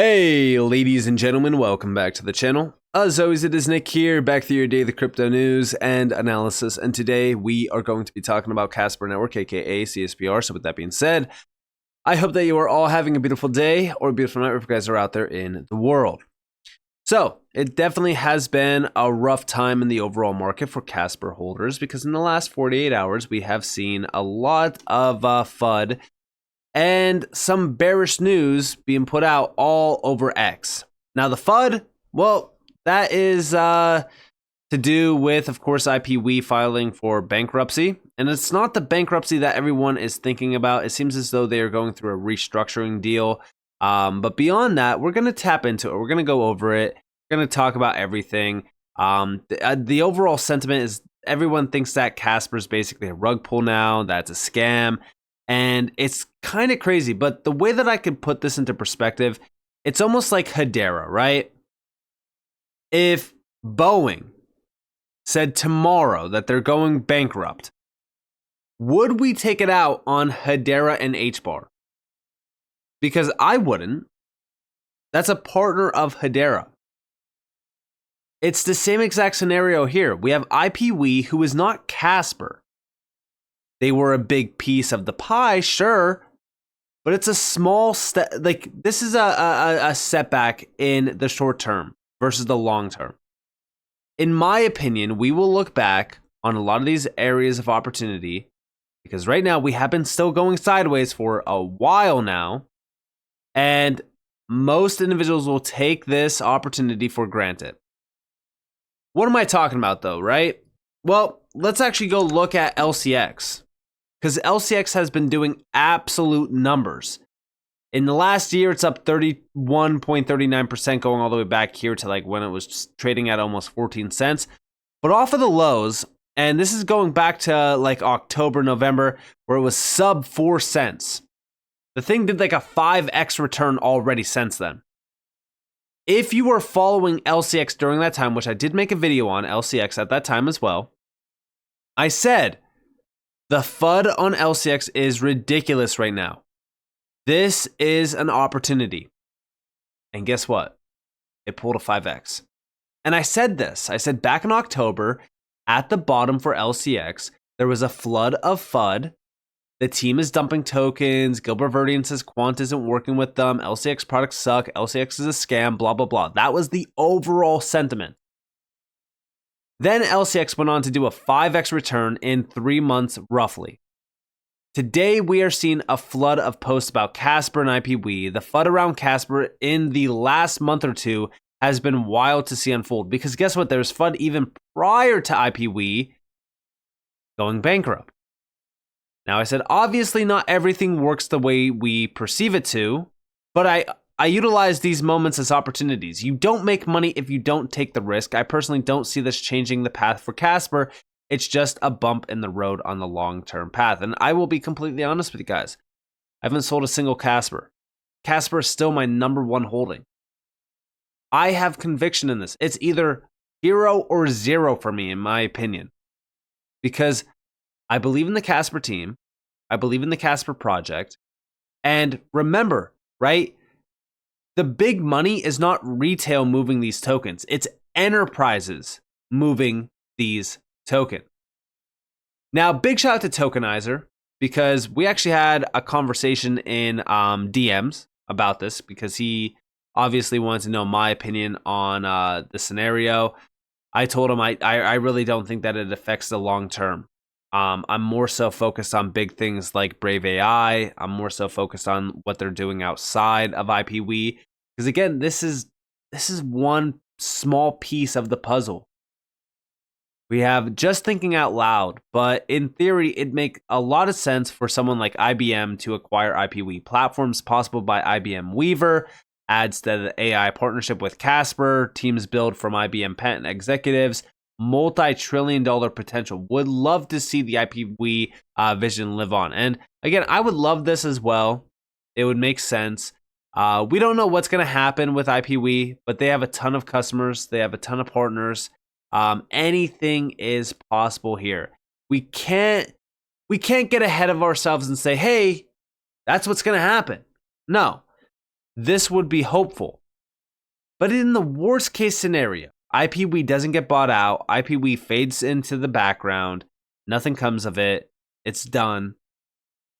Hey, ladies and gentlemen, welcome back to the channel. As always, it is Nick here, back to your daily crypto news and analysis. And today we are going to be talking about Casper Network, aka CSPR. So with that being said, I hope that you are all having a beautiful day or a beautiful night wherever you guys are out there in the world. So it definitely has been a rough time in the overall market for Casper holders because in the last 48 hours, we have seen a lot of FUD and some bearish news being put out all over X. Now the FUD, well, that is to do with, of course, IPW filing for bankruptcy. And it's not the bankruptcy that everyone is thinking about. It seems as though they are going through a restructuring deal. But beyond that, we're going to tap into it. We're going to go over it. We're going to talk about everything. The overall sentiment is everyone thinks that Casper is basically a rug pull now. That's a scam. And it's kind of crazy, but the way that I could put this into perspective, it's almost like Hedera, right? If Boeing said tomorrow that they're going bankrupt, would we take it out on Hedera and HBAR? Because I wouldn't. That's a partner of Hedera. It's the same exact scenario here. We have IPW, who is not Casper. They were a big piece of the pie, sure, but it's a small step. Like, this is a setback in the short term versus the long term. In my opinion, we will look back on a lot of these areas of opportunity because right now we have been still going sideways for a while now, and most individuals will take this opportunity for granted. What am I talking about though, right? Well, let's actually go look at LCX. Because LCX has been doing absolute numbers. In the last year, it's up 31.39%, going all the way back here to like when it was trading at almost 14 cents. But off of the lows, and this is going back to like October, November, where it was sub 4 cents. The thing did like a 5x return already since then. If you were following LCX during that time, which I did make a video on LCX at that time as well, I said, the FUD on LCX is ridiculous right now. This is an opportunity. And guess what? It pulled a 5x. And I said this. I said back in October, at the bottom for LCX, there was a flood of FUD. The team is dumping tokens. Gilbert Verdian says Quant isn't working with them. LCX products suck. LCX is a scam, blah, blah, blah. That was the overall sentiment. Then LCX went on to do a 5x return in 3 months roughly. Today, we are seeing a flood of posts about Casper and IPW. The FUD around Casper in the last month or two has been wild to see unfold. Because guess what? There's FUD even prior to IPW going bankrupt. Now, I said, obviously not everything works the way we perceive it to, but I utilize these moments as opportunities. You don't make money if you don't take the risk. I personally don't see this changing the path for Casper. It's just a bump in the road on the long-term path. And I will be completely honest with you guys. I haven't sold a single Casper. Casper is still my number one holding. I have conviction in this. It's either hero or zero for me, in my opinion. Because I believe in the Casper team. I believe in the Casper project. And remember, right? The big money is not retail moving these tokens. It's enterprises moving these tokens. Now, big shout out to Tokenizer because we actually had a conversation in DMs about this because he obviously wanted to know my opinion on the scenario. I told him I really don't think that it affects the long term. I'm more so focused on big things like Brave AI. I'm more so focused on what they're doing outside of IPW. Because again, this is one small piece of the puzzle. We have just thinking out loud, but in theory, it'd make a lot of sense for someone like IBM to acquire IPW platforms possible by IBM Weaver, adds to the AI partnership with Casper, teams build from IBM patent executives, multi-trillion-dollar potential. Would love to see the IPW vision live on. And again, I would love this as well. It would make sense. We don't know what's going to happen with IPW, but they have a ton of customers. They have a ton of partners. Anything is possible here. We can't get ahead of ourselves and say, hey, that's what's going to happen. No, this would be hopeful. But in the worst case scenario, IPW doesn't get bought out, IPW fades into the background, nothing comes of it, it's done.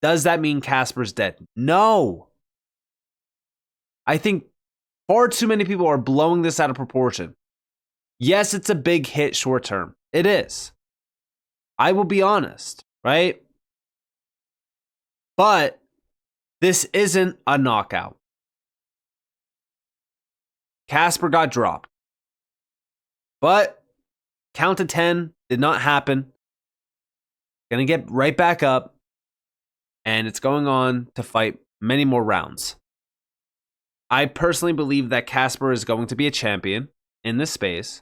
Does that mean Casper's dead? No. I think far too many people are blowing this out of proportion. Yes, it's a big hit short term. It is. I will be honest, right? But this isn't a knockout. Casper got dropped. But count to 10 did not happen. Gonna get right back up. And it's going on to fight many more rounds. I personally believe that Casper is going to be a champion in this space.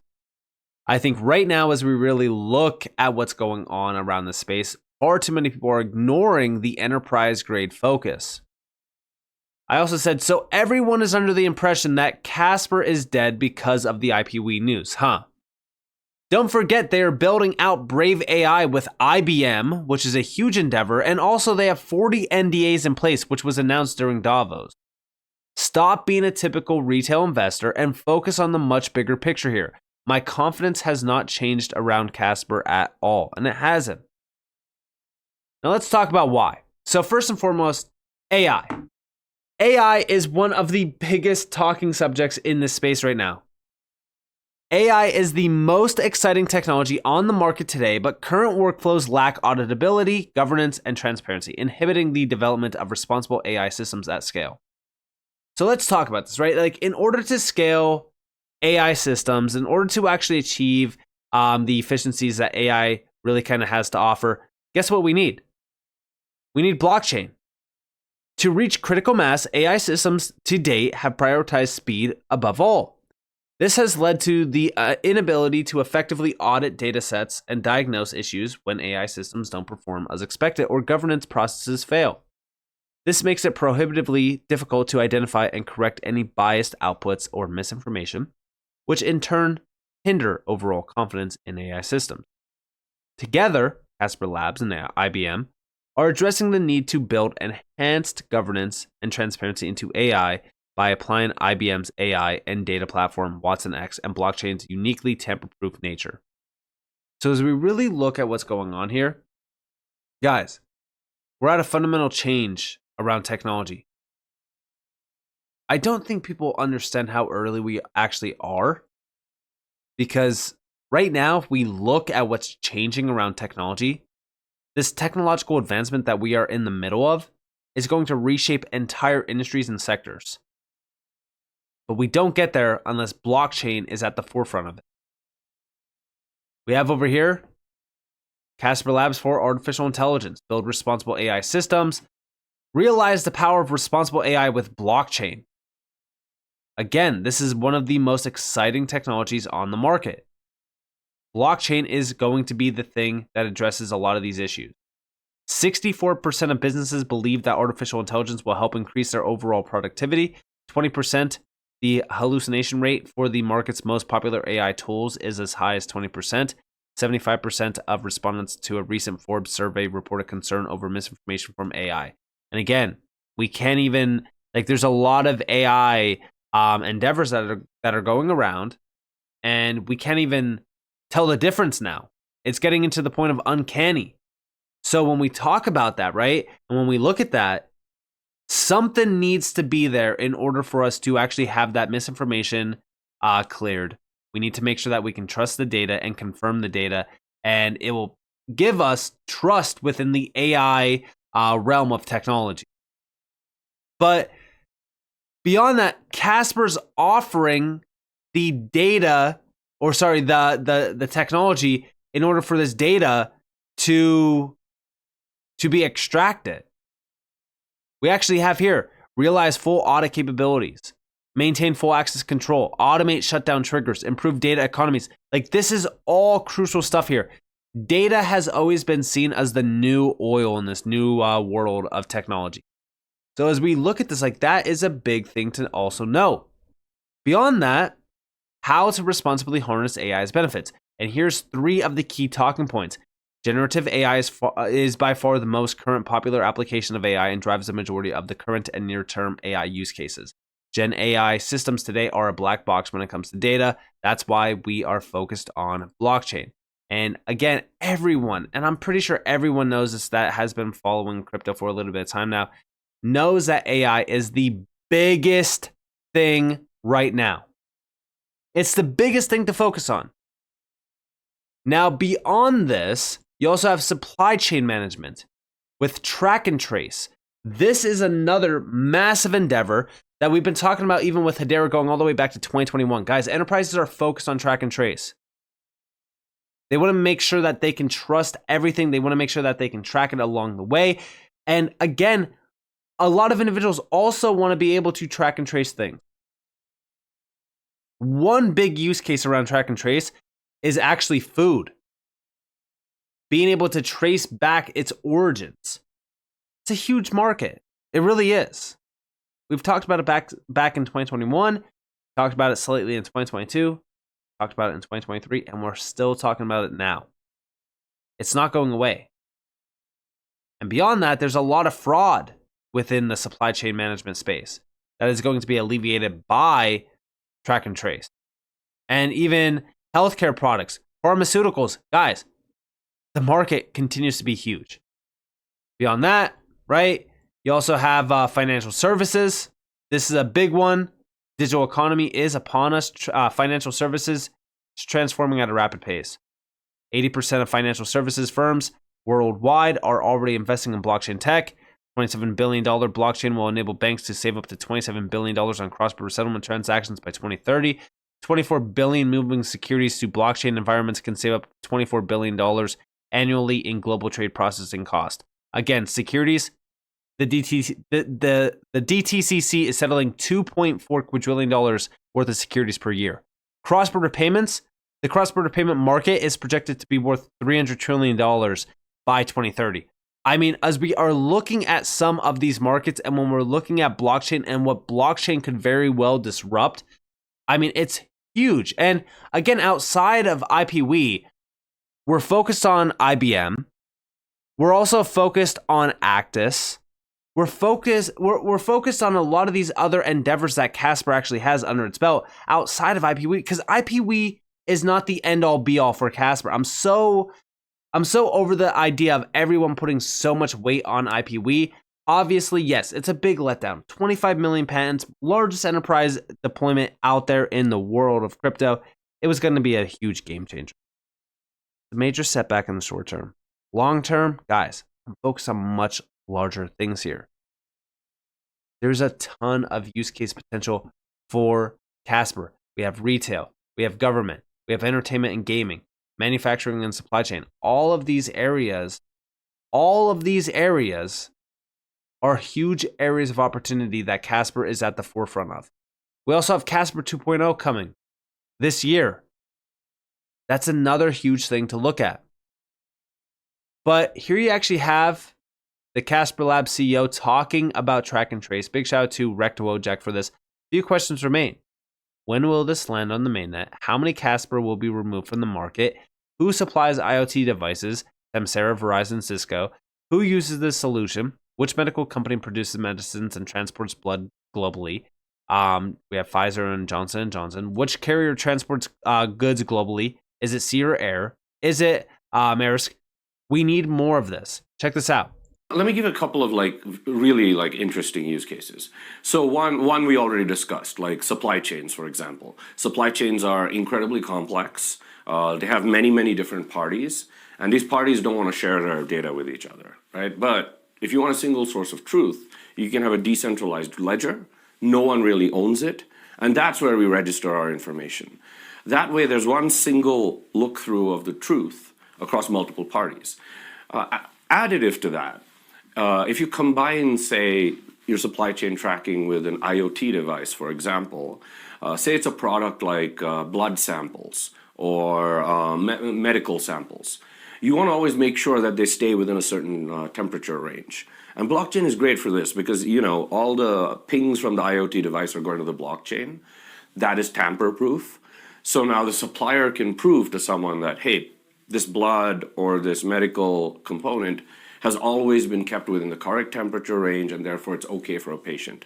I think right now, as we really look at what's going on around this space, far too many people are ignoring the enterprise grade focus. I also said, so everyone is under the impression that Casper is dead because of the IPW news, huh? Don't forget they are building out Brave AI with IBM, which is a huge endeavor, and also they have 40 NDAs in place, which was announced during Davos. Stop being a typical retail investor and focus on the much bigger picture here. My confidence has not changed around Casper at all, and it hasn't. Now let's talk about why. So first and foremost, AI. AI is one of the biggest talking subjects in this space right now. AI is the most exciting technology on the market today, but current workflows lack auditability, governance, and transparency, inhibiting the development of responsible AI systems at scale. So let's talk about this, right? Like, in order to scale AI systems, in order to actually achieve the efficiencies that AI really kind of has to offer, guess what we need? We need blockchain. To reach critical mass, AI systems to date have prioritized speed above all. This has led to the inability to effectively audit data sets and diagnose issues when AI systems don't perform as expected or governance processes fail. This makes it prohibitively difficult to identify and correct any biased outputs or misinformation, which in turn hinder overall confidence in AI systems. Together, Casper Labs and IBM are addressing the need to build enhanced governance and transparency into AI by applying IBM's AI and data platform, Watson X, and blockchain's uniquely tamper-proof nature. So as we really look at what's going on here, guys, we're at a fundamental change around technology. I don't think people understand how early we actually are, because right now, if we look at what's changing around technology, this technological advancement that we are in the middle of is going to reshape entire industries and sectors. But we don't get there unless blockchain is at the forefront of it. We have over here Casper Labs for artificial intelligence, build responsible AI systems, realize the power of responsible AI with blockchain. Again, this is one of the most exciting technologies on the market. Blockchain is going to be the thing that addresses a lot of these issues. 64% of businesses believe that artificial intelligence will help increase their overall productivity. 20%, the hallucination rate for the market's most popular AI tools is as high as 20%. 75% of respondents to a recent Forbes survey reported concern over misinformation from AI. And again, we can't even, there's a lot of AI endeavors that are going around, and we can't even tell the difference now. It's getting into the point of uncanny. So when we talk about that, right, and when we look at that, something needs to be there in order for us to actually have that misinformation cleared. We need to make sure that we can trust the data and confirm the data, and it will give us trust within the AI realm of technology. But beyond that, Casper's offering the data, or sorry, the technology in order for this data to be extracted. We actually have here, realize full audit capabilities, maintain full access control, automate shutdown triggers, improve data economies. This is all crucial stuff here. Data has always been seen as the new oil in this new world of technology. So as we look at this, that is a big thing to also know. Beyond that, how to responsibly harness AI's benefits. And here's 3 of the key talking points. Generative AI is by far the most current popular application of AI and drives the majority of the current and near-term AI use cases. Gen AI systems today are a black box when it comes to data. That's why we are focused on blockchain. And again, everyone, and I'm pretty sure everyone knows this that has been following crypto for a little bit of time now, knows that AI is the biggest thing right now. It's the biggest thing to focus on. Now, beyond this, you also have supply chain management with track and trace. This is another massive endeavor that we've been talking about even with Hedera going all the way back to 2021. Guys, enterprises are focused on track and trace. They want to make sure that they can trust everything. They want to make sure that they can track it along the way. And again, a lot of individuals also want to be able to track and trace things. One big use case around track and trace is actually food. Being able to trace back its origins. It's a huge market. It really is. We've talked about it back in 2021, talked about it slightly in 2022, talked about it in 2023, and we're still talking about it now. It's not going away. And beyond that, there's a lot of fraud within the supply chain management space that is going to be alleviated by track and trace. And even healthcare products, pharmaceuticals, guys, the market continues to be huge. Beyond that, right, you also have financial services. This is a big one. Digital economy is upon us. Financial services is transforming at a rapid pace. 80% of financial services firms worldwide are already investing in blockchain tech. $27 billion blockchain will enable banks to save up to $27 billion on cross-border settlement transactions by 2030. 24 billion moving securities to blockchain environments can save up to $24 billion annually in global trade processing cost. Again, securities, the DTCC is settling $2.4 quadrillion worth of securities per year. Cross-border payments, the cross-border payment market is projected to be worth $300 trillion by 2030. I mean, as we are looking at some of these markets and when we're looking at blockchain and what blockchain could very well disrupt, I mean, it's huge. And again, outside of IPW, we're focused on IBM. We're also focused on Actis. We're focused on a lot of these other endeavors that Casper actually has under its belt outside of IPW, because IPW is not the end all be all for Casper. I'm so over the idea of everyone putting so much weight on IPW. Obviously, yes, it's a big letdown. 25 million patents, largest enterprise deployment out there in the world of crypto. It was going to be a huge game changer. A major setback in the short term. Long term, guys, I'm focused on much larger things here. There's a ton of use case potential for Casper. We have retail, we have government, we have entertainment and gaming, manufacturing and supply chain. All of these areas are huge areas of opportunity that Casper is at the forefront of. We also have Casper 2.0 coming this year. That's another huge thing to look at. But here you actually have the Casper Lab CEO talking about track and trace. Big shout out to Recto Wojak for this. Few questions remain. When will this land on the mainnet? How many Casper will be removed from the market? Who supplies IoT devices? Samsara, Verizon, Cisco. Who uses this solution? Which medical company produces medicines and transports blood globally? We have Pfizer and Johnson & Johnson. Which carrier transports goods globally? Is it sea or air? Is it Maersk? We need more of this. Check this out. Let me give a couple of really interesting use cases. So one we already discussed, like supply chains, for example. Supply chains are incredibly complex. They have many different parties, and these parties don't want to share their data with each other, right? But if you want a single source of truth, you can have a decentralized ledger. No one really owns it, and that's where we register our information. That way, there's one single look through of the truth across multiple parties. Additive to that, if you combine, say, your supply chain tracking with an IoT device, for example, say it's a product like blood samples or medical samples, you want to always make sure that they stay within a certain temperature range. And blockchain is great for this because, all the pings from the IoT device are going to the blockchain. That is tamper-proof. So now the supplier can prove to someone that, hey, this blood or this medical component has always been kept within the correct temperature range, and therefore it's okay for a patient.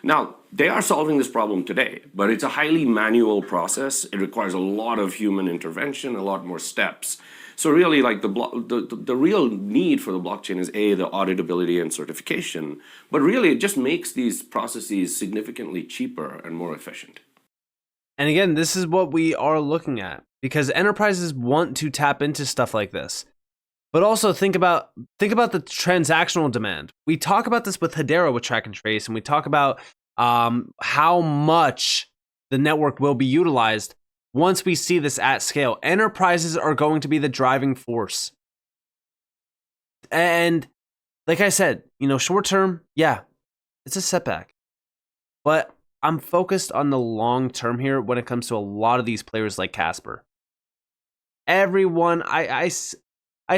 Now, they are solving this problem today, but it's a highly manual process. It requires a lot of human intervention, a lot more steps. So really, like the real need for the blockchain is A, the auditability and certification, but really it just makes these processes significantly cheaper and more efficient. And again, this is what we are looking at because enterprises want to tap into stuff like this. But also think about the transactional demand. We talk about this with Hedera with track and trace, and we talk about how much the network will be utilized once we see this at scale. Enterprises are going to be the driving force. And like I said, short term, yeah, it's a setback. But I'm focused on the long term here when it comes to a lot of these players like Casper. Everyone, I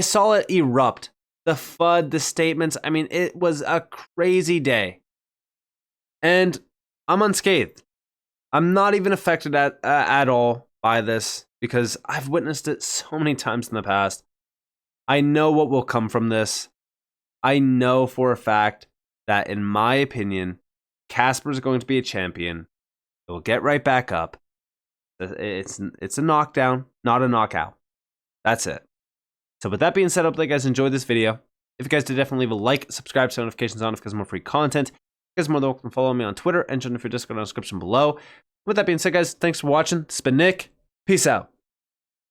saw it erupt. The FUD, the statements. I mean, it was a crazy day. And I'm unscathed. I'm not even affected at all by this because I've witnessed it so many times in the past. I know what will come from this. I know for a fact that, in my opinion, Casper is going to be a champion. It will get right back up. It's a knockdown, not a knockout. That's it. So with that being said, I hope you guys enjoyed this video. If you guys did, definitely leave a like, subscribe, turn notifications on if you guys want more free content. You guys are more than welcome to follow me on Twitter and join for your Discord in the description below. With that being said, guys, thanks for watching. It's been Nick. Peace out.